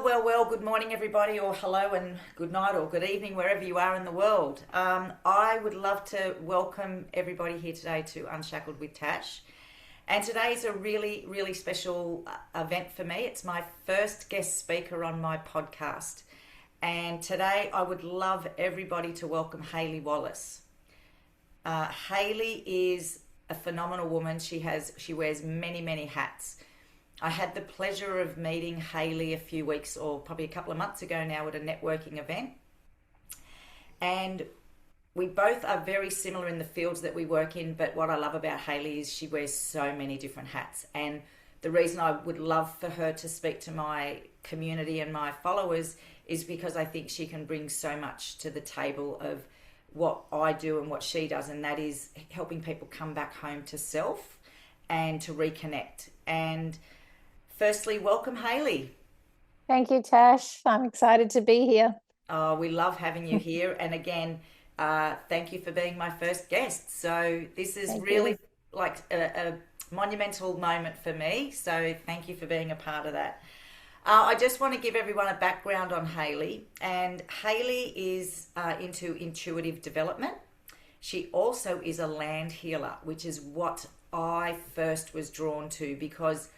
Well. Good morning, everybody, or hello and good night or good evening, wherever you are in the world. I would love to welcome everybody here today to Unshackled with Tash. And today is a really, really special event for me. It's my first guest speaker on my podcast. And today I would love everybody to welcome Hayley Wallace. Hayley is a phenomenal woman. She wears many, many hats. I had the pleasure of meeting Hayley a few weeks or probably a couple of months ago now at a networking event. And we both are very similar in the fields that we work in, but what I love about Hayley is she wears so many different hats. And the reason I would love for her to speak to my community and my followers is because I think she can bring so much to the table of what I do and what she does, and that is helping people come back home to self and to reconnect. And firstly, welcome, Hayley. Thank you, Tash. I'm excited to be here. Oh, we love having you here. And again, thank you for being my first guest. So this is really like a monumental moment for me. So thank you for being a part of that. I just want to give everyone a background on Hayley. And Hayley is into intuitive development. She also is a land healer, which is what I first was drawn to, because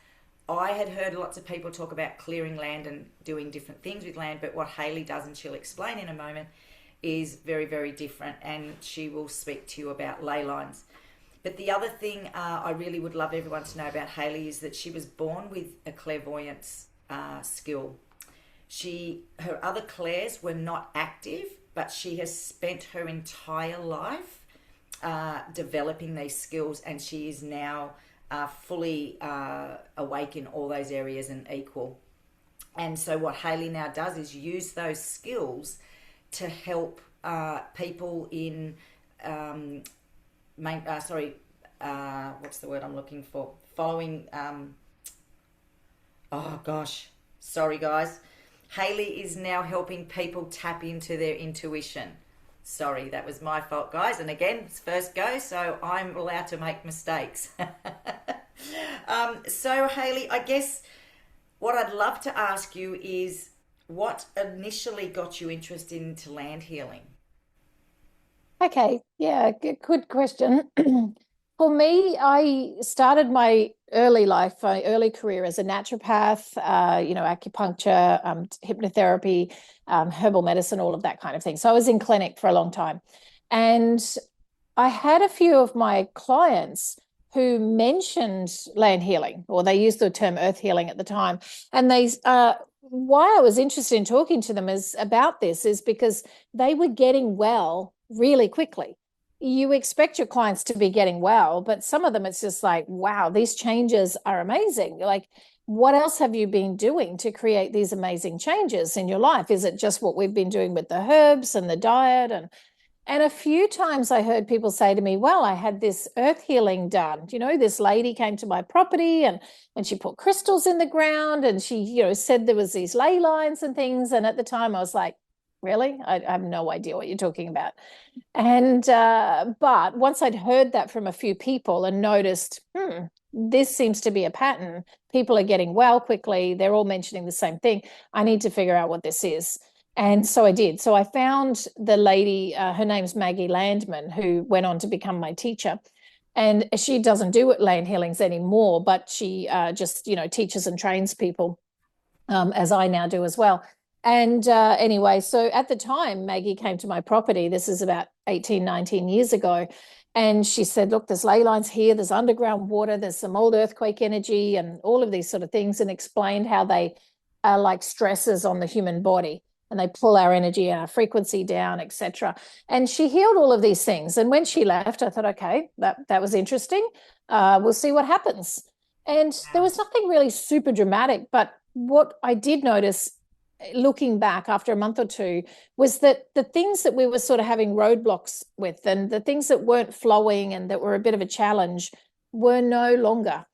I had heard lots of people talk about clearing land and doing different things with land, but what Hayley does, and she'll explain in a moment, is very, very different, and she will speak to you about ley lines. But the other thing I really would love everyone to know about Hayley is that she was born with a clairvoyance skill. Her other clairs were not active, but she has spent her entire life developing these skills, and she is now fully awake in all those areas and equal. And so what Hayley now does is use those skills to help people in what's the word I'm looking for? Following sorry guys. Hayley is now helping people tap into their intuition. Sorry, that was my fault, guys. And again, it's first go, so I'm allowed to make mistakes. So, Hayley, I guess what I'd love to ask you is what initially got you interested into land healing? Okay, yeah, good question. For me, I started my early career as a naturopath, acupuncture, hypnotherapy, herbal medicine, all of that kind of thing. So I was in clinic for a long time. And I had a few of my clients who mentioned land healing, or they used the term earth healing at the time. And why I was interested in talking to them about this is because they were getting well really quickly. You expect your clients to be getting well, but some of them it's just like, wow, these changes are amazing. Like, what else have you been doing to create these amazing changes in your life? Is it just what we've been doing with the herbs and the diet? And a few times I heard people say to me, well, I had this earth healing done. This lady came to my property and she put crystals in the ground, and she, said there was these ley lines and things. And at the time I was like, really? I have no idea what you're talking about. And but once I'd heard that from a few people and noticed, this seems to be a pattern. People are getting well quickly. They're all mentioning the same thing. I need to figure out what this is. And so I did. So I found the lady, her name's Maggie Landman, who went on to become my teacher. And she doesn't do land healings anymore, but she just, teaches and trains people, as I now do as well. And anyway, so at the time, Maggie came to my property. This is about 18, 19 years ago. And she said, look, there's ley lines here, there's underground water, there's some old earthquake energy and all of these sort of things, and explained how they are like stresses on the human body, and they pull our energy and our frequency down, etc. And she healed all of these things. And when she left, I thought, okay, that was interesting. We'll see what happens. And there was nothing really super dramatic, but what I did notice looking back after a month or two was that the things that we were sort of having roadblocks with, and the things that weren't flowing and that were a bit of a challenge, were no longer.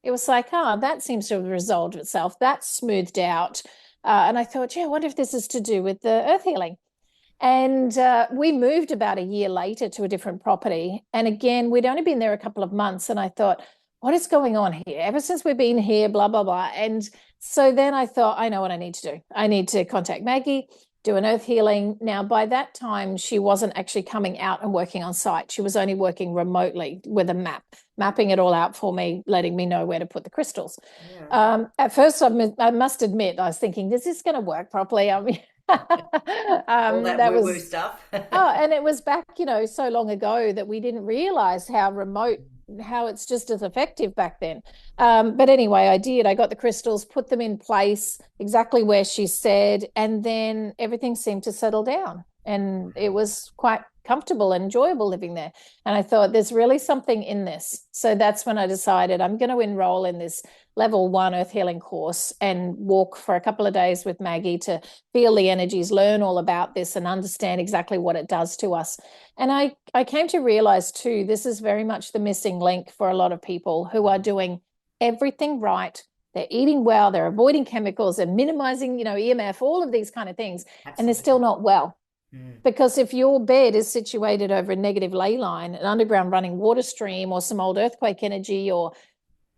It was like, that seems to have resolved itself. That's smoothed out. And I thought, I wonder if this is to do with the earth healing. And we moved about a year later to a different property. And again, we'd only been there a couple of months. And I thought, what is going on here? Ever since we've been here, blah, blah, blah. And so then I thought, I know what I need to do. I need to contact Maggie, do an earth healing. Now, by that time, she wasn't actually coming out and working on site. She was only working remotely with a map, mapping it all out for me, letting me know where to put the crystals. Yeah. At first, I must admit, I was thinking, is this going to work properly? I mean, All that that woo-woo was stuff. Oh, and it was back, so long ago that we didn't realize how remote, how it's just as effective back then. But anyway, I did. I got the crystals, put them in place exactly where she said, and then everything seemed to settle down. And it was quite comfortable and enjoyable living there. And I thought, there's really something in this. So that's when I decided I'm going to enroll in this level 1 earth healing course and walk for a couple of days with Maggie to feel the energies, learn all about this and understand exactly what it does to us. And I came to realize too, this is very much the missing link for a lot of people who are doing everything right. They're eating well, they're avoiding chemicals, they're minimizing, EMF, all of these kind of things, Absolutely. and they're still not well. Because if your bed is situated over a negative ley line, an underground running water stream, or some old earthquake energy, or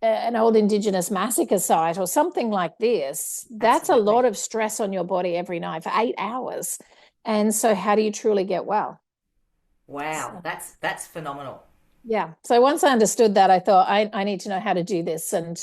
an old Indigenous massacre site, or something like this, that's Absolutely. a lot of stress on your body every night for 8 hours. And so how do you truly get well? Wow, So, that's phenomenal. yeah. So once I understood that, I thought I need to know how to do this. And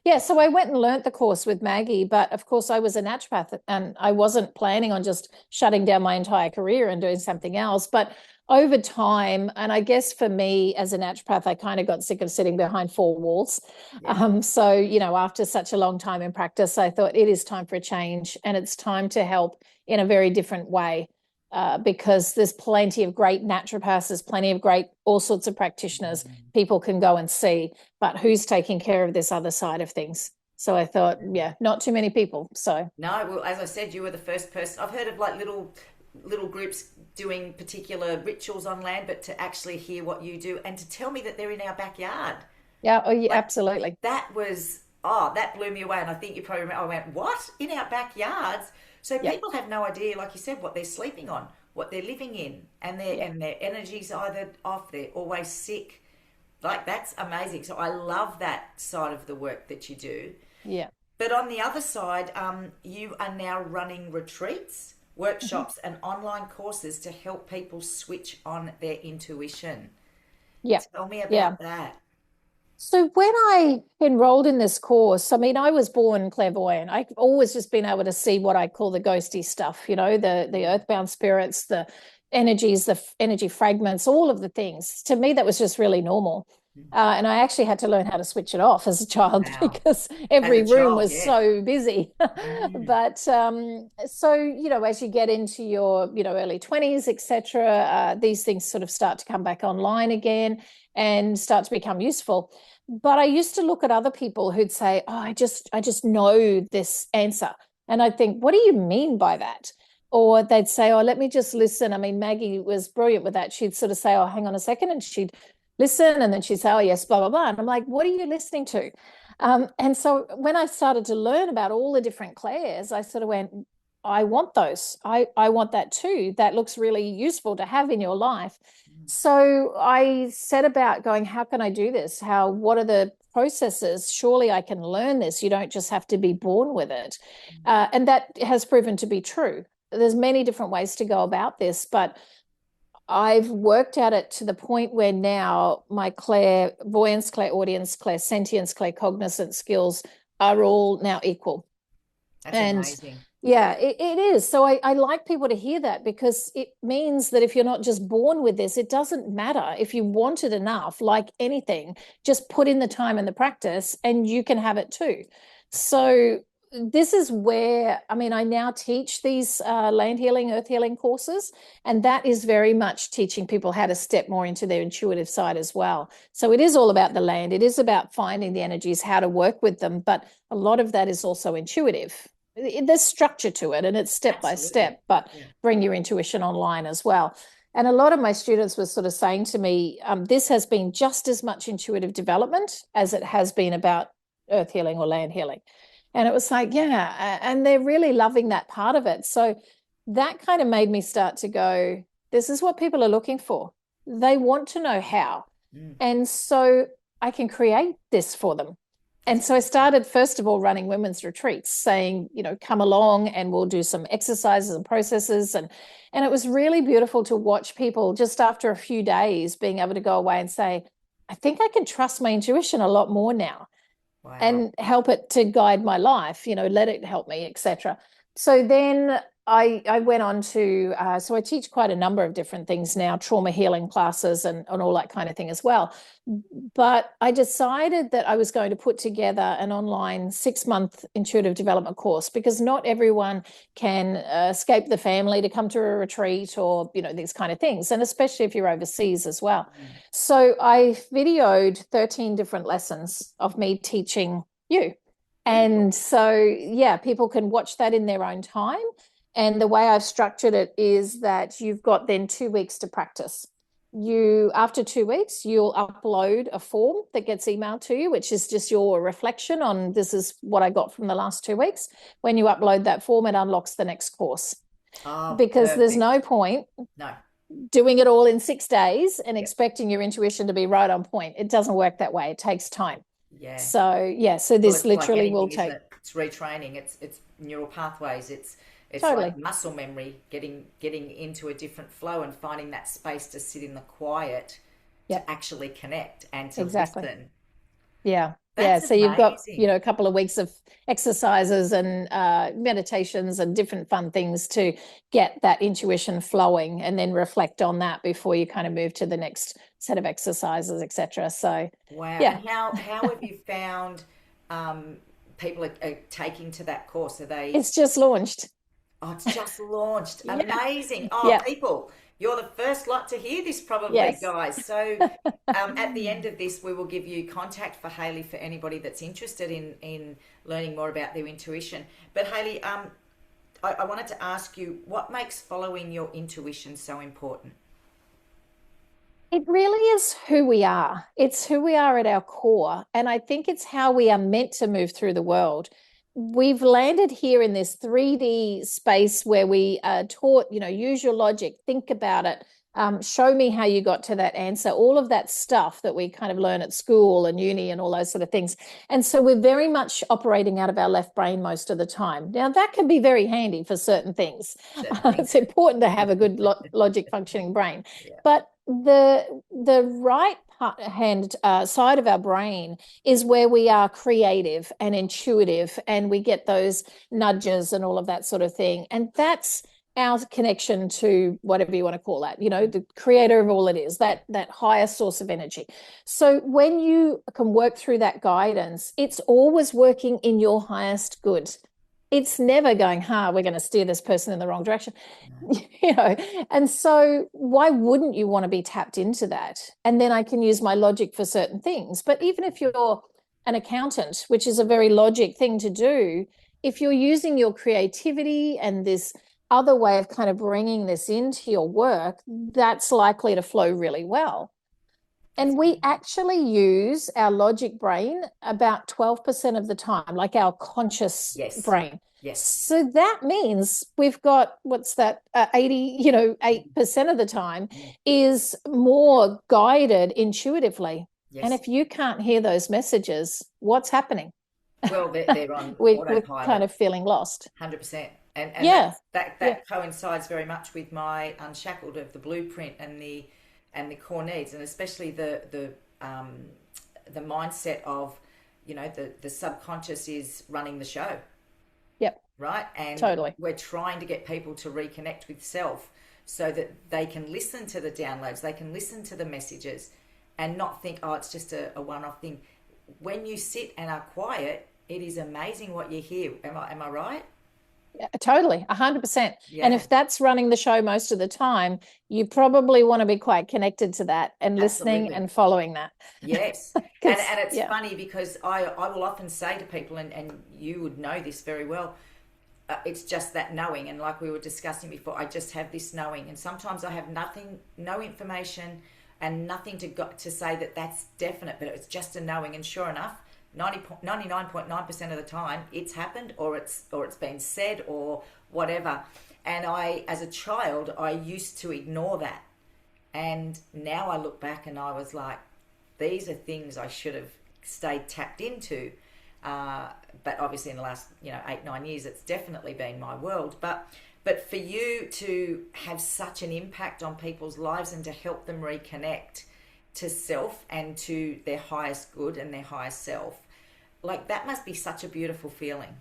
yeah, so I went and learnt the course with Maggie, but of course I was a naturopath and I wasn't planning on just shutting down my entire career and doing something else. But over time, and I guess for me as a naturopath, I kind of got sick of sitting behind four walls. Yeah. So, after such a long time in practice, I thought it is time for a change and it's time to help in a very different way. Because there's plenty of great naturopaths, there's plenty of great all sorts of practitioners people can go and see, but who's taking care of this other side of things? So I thought, yeah, not too many people. So No, well, as I said, you were the first person. I've heard of like little groups doing particular rituals on land, but to actually hear what you do and to tell me that they're in our backyard, yeah, oh yeah, like absolutely. that blew me away. And I think you probably remember, I went, what? In our backyards? So Yeah, people have no idea, like you said, what they're sleeping on, what they're living in, and yeah, their energy's either off, they're always sick. Like that's amazing. So I love that side of the work that you do. yeah. But on the other side, you are now running retreats, Mhm. workshops, and online courses to help people switch on their intuition. Yeah, Tell me yeah. about that. So when I enrolled in this course, I mean, I was born clairvoyant. I've always just been able to see what I call the ghosty stuff, the earthbound spirits, the energies, the energy fragments, all of the things. To me, that was just really normal. And I actually had to learn how to switch it off as a child Wow. because As every a room child, was yeah. so busy. Mm. But so, as you get into your, early 20s, etc., these things sort of start to come back online again and start to become useful. But I used to look at other people who'd say, "Oh, I just know this answer." And I'd think, "What do you mean by that?" Or they'd say, "Oh, let me just listen." I mean, Maggie was brilliant with that. She'd sort of say, "Oh, hang on a second," and she'd listen, and then she'd say, "Oh, yes, blah, blah, blah." And I'm like, "What are you listening to?" And so when I started to learn about all the different clairs, I sort of went, I want those. I want that too. That looks really useful to have in your life. So I set about going, how can I do this? What are the processes? Surely I can learn this. You don't just have to be born with it. And that has proven to be true. There's many different ways to go about this, but I've worked at it to the point where now my clairvoyance, clairaudience, clairsentience, claircognizance skills are all now equal. That's And amazing. yeah, it is. So I like people to hear that because it means that if you're not just born with this, it doesn't matter. If you want it enough, like anything, just put in the time and the practice and you can have it too. So this is where, I mean, I now teach these land healing, earth healing courses, and that is very much teaching people how to step more into their intuitive side as well. So it is all about the land. It is about finding the energies, how to work with them, but a lot of that is also intuitive. There's structure to it and it's step by Absolutely. step, but Yeah. bring your intuition online as well. And a lot of my students were sort of saying to me, this has been just as much intuitive development as it has been about earth healing or land healing. And it was like, yeah, and they're really loving that part of it. So that kind of made me start to go, this is what people are looking for. They want to know how. Mm. And so I can create this for them. And so I started, first of all, running women's retreats, saying, come along and we'll do some exercises and processes. And it was really beautiful to watch people just after a few days being able to go away and say, I think I can trust my intuition a lot more now. Wow. And help it to guide my life, let it help me, etc. So then I went on to, so I teach quite a number of different things now, trauma healing classes and all that kind of thing as well. But I decided that I was going to put together an online 6-month intuitive development course, because not everyone can escape the family to come to a retreat or, these kind of things. And especially if you're overseas as well. So I videoed 13 different lessons of me teaching you. And so, yeah, people can watch that in their own time. And the way I've structured it is that you've got then 2 weeks to practice. After 2 weeks, you'll upload a form that gets emailed to you, which is just your reflection on this is what I got from the last 2 weeks. When you upload that form, it unlocks the next course. Because there's no point doing it all in 6 days and expecting your intuition to be right on point. It doesn't work that way. It takes time. Yeah. So this literally like will take. It's retraining. It's neural pathways. It's totally like muscle memory, getting into a different flow and finding that space to sit in the quiet to actually connect and to listen. Yeah. That's so amazing. You've got, a couple of weeks of exercises and meditations and different fun things to get that intuition flowing, and then reflect on that before you kind of move to the next set of exercises, etc. So, wow. Yeah. And how have you found people are taking to that course? Are they? It's just launched. Oh, it's just launched. Amazing. People, you're the first lot to hear this probably, guys. So at the end of this, we will give you contact for Hayley for anybody that's interested in learning more about their intuition. But Hayley, I wanted to ask you, what makes following your intuition so important? It really is who we are. It's who we are at our core. And I think it's how we are meant to move through the world. We've landed here in this 3D space where we are taught, use your logic, think about it, show me how you got to that answer, all of that stuff that we kind of learn at school and uni and all those sort of things. And so we're very much operating out of our left brain most of the time. Now, that can be very handy for certain things. It's important to have a good logic functioning brain. Yeah. But the right hand side of our brain is where we are creative and intuitive, and we get those nudges and all of that sort of thing. And that's our connection to whatever you want to call that, the creator of all it is, that higher source of energy. So when you can work through that guidance, it's always working in your highest good. It's never going, we're going to steer this person in the wrong direction, and so why wouldn't you want to be tapped into that? And then I can use my logic for certain things. But even if you're an accountant, which is a very logic thing to do, if you're using your creativity and this other way of kind of bringing this into your work, that's likely to flow really well. And we actually use our logic brain about 12% of the time, like our conscious brain. Yes. So that means we've got, 8% of the time is more guided intuitively. Yes. And if you can't hear those messages, what's happening? Well, they're on we're autopilot. kind of feeling lost. 100%. And that coincides very much with my Unshackled of the blueprint and the core needs, and especially the mindset of, the subconscious is running the show. Yep. Right. And totally. We're trying to get people to reconnect with self so that they can listen to the downloads, they can listen to the messages and not think, it's just a one-off thing. When you sit and are quiet, it is amazing what you hear. Am I right? Yeah, totally, 100%. Yeah. And if that's running the show most of the time, you probably want to be quite connected to that and listening and following that. Yes. and it's funny because I will often say to people, and you would know this very well, it's just that knowing. And like we were discussing before, I just have this knowing. And sometimes I have no information and nothing to say that that's definite, but it's just a knowing. And sure enough, 99.9% of the time it's happened or it's been said or whatever. And as a child, I used to ignore that. And now I look back and I was like, these are things I should have stayed tapped into. But obviously in the last, 8-9 years, it's definitely been my world. But for you to have such an impact on people's lives and to help them reconnect to self and to their highest good and their highest self, like that must be such a beautiful feeling.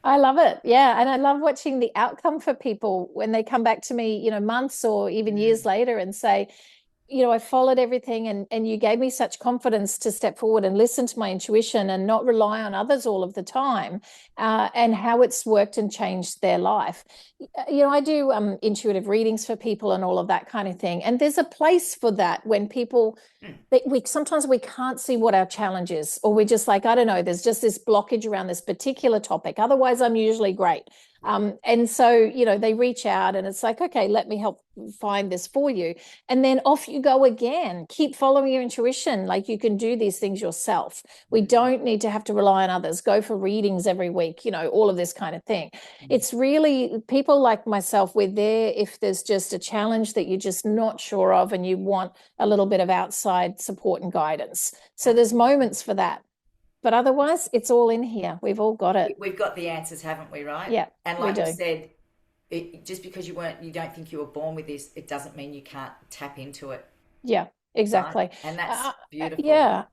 I love it. Yeah. And I love watching the outcome for people when they come back to me, months or even years later and say, I followed everything and you gave me such confidence to step forward and listen to my intuition and not rely on others all of the time, and how it's worked and changed their life. I do intuitive readings for people and all of that kind of thing. And there's a place for that when people, sometimes we can't see what our challenge is, or we're just like, I don't know, there's just this blockage around this particular topic. Otherwise, I'm usually great. And so, they reach out and it's like, okay, let me help find this for you. And then off you go again. Keep following your intuition. Like you can do these things yourself. We don't need to have to rely on others. Go for readings every week, all of this kind of thing. It's really people like myself, we're there if there's just a challenge that you're just not sure of and you want a little bit of outside support and guidance. So there's moments for that. But otherwise, it's all in here. We've all got it. We've got the answers, haven't we, right? Yeah, and like you said, just because you don't think you were born with this, it doesn't mean you can't tap into it. Yeah, exactly. Right? And that's beautiful. Yeah,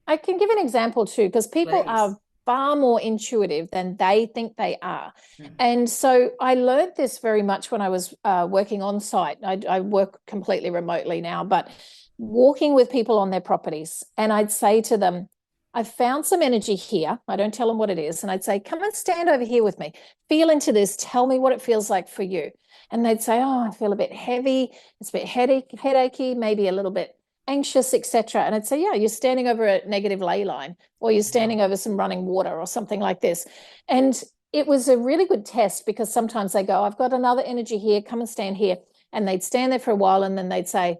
I can give an example too, because people Please. are far more intuitive than they think they are. And so I learned this very much when I was working on site. I work completely remotely now, but walking with people on their properties. And I'd say to them, I've found some energy here. I don't tell them what it is. And I'd say, come and stand over here with me. Feel into this. Tell me what it feels like for you. And they'd say, oh, I feel a bit heavy. It's a bit headachy, maybe a little bit anxious, etc. And I'd say, yeah, you're standing over a negative ley line, or you're standing over some running water or something like this. And it was a really good test, because sometimes they go, I've got another energy here. Come and stand here. And they'd stand there for a while and then they'd say,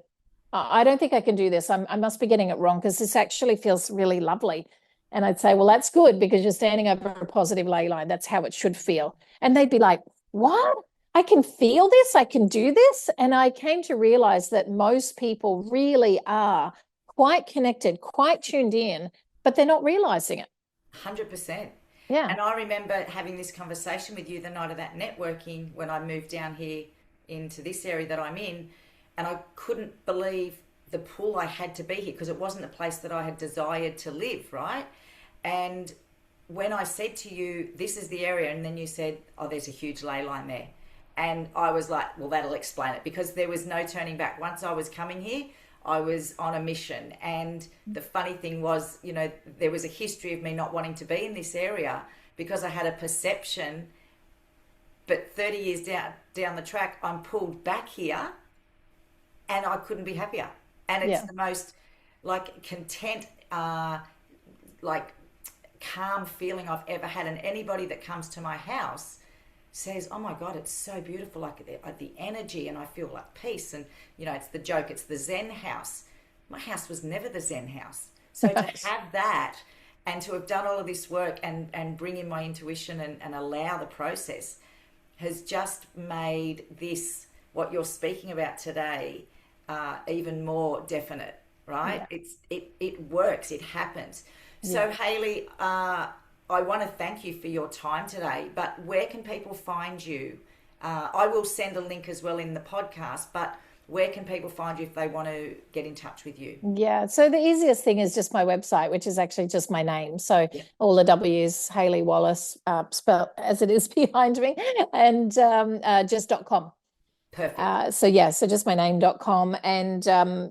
I don't think I can do this. I must be getting it wrong, because this actually feels really lovely. And I'd say, well, that's good, because you're standing over a positive ley line. That's how it should feel. And they'd be like, what? I can feel this? I can do this? And I came to realize that most people really are quite connected, quite tuned in, but they're not realizing it. 100%. Yeah. And I remember having this conversation with you the night of that networking when I moved down here into this area that I'm in. And I couldn't believe the pull I had to be here, because it wasn't a place that I had desired to live, right? And when I said to you, this is the area, and then you said, oh, there's a huge ley line there. And I was like, well, that'll explain it, because there was no turning back. Once I was coming here, I was on a mission. And the funny thing was, there was a history of me not wanting to be in this area because I had a perception. But 30 years down the track, I'm pulled back here. And I couldn't be happier. And it's the most content, calm feeling I've ever had. And anybody that comes to my house says, oh my God, it's so beautiful. The energy, and I feel like peace. And, it's the joke, it's the Zen house. My house was never the Zen house. So to have that and to have done all of this work and bring in my intuition and allow the process has just made this, what you're speaking about today, even more definite, right? Yeah. It works, it happens. So Hayley, I want to thank you for your time today, but where can people find you? I will send a link as well in the podcast, but where can people find you if they want to get in touch with you? Yeah, so the easiest thing is just my website, which is actually just my name. So all the W's, Hayley Wallace, spelled as it is behind me, and just.com. Perfect. So just my name.com. And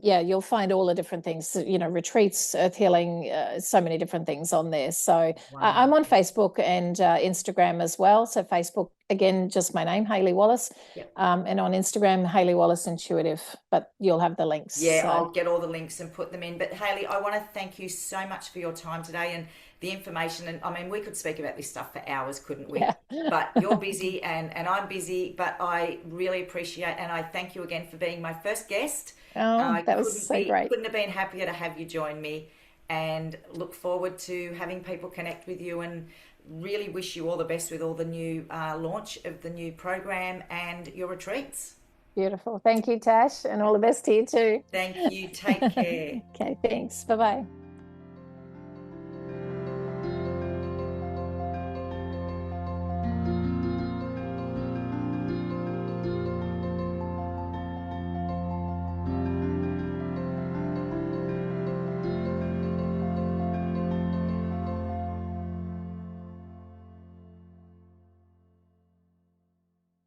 you'll find all the different things, retreats, earth healing, so many different things on there. So I'm on Facebook and Instagram as well. So Facebook, again, just my name, Hayley Wallace. Yep. And on Instagram, Hayley Wallace Intuitive, but you'll have the links. Yeah, so I'll get all the links and put them in. But Hayley, I want to thank you so much for your time today and the information. And I mean, we could speak about this stuff for hours, couldn't we? Yeah. But you're busy and I'm busy, but I really appreciate, and I thank you again for being my first guest. Oh, that was so great. Couldn't have been happier to have you join me, and look forward to having people connect with you, and really wish you all the best with all the new launch of the new program and your retreats. Beautiful. Thank you, Tash, and all the best to you too. Thank you. Take care. Okay, thanks. Bye-bye.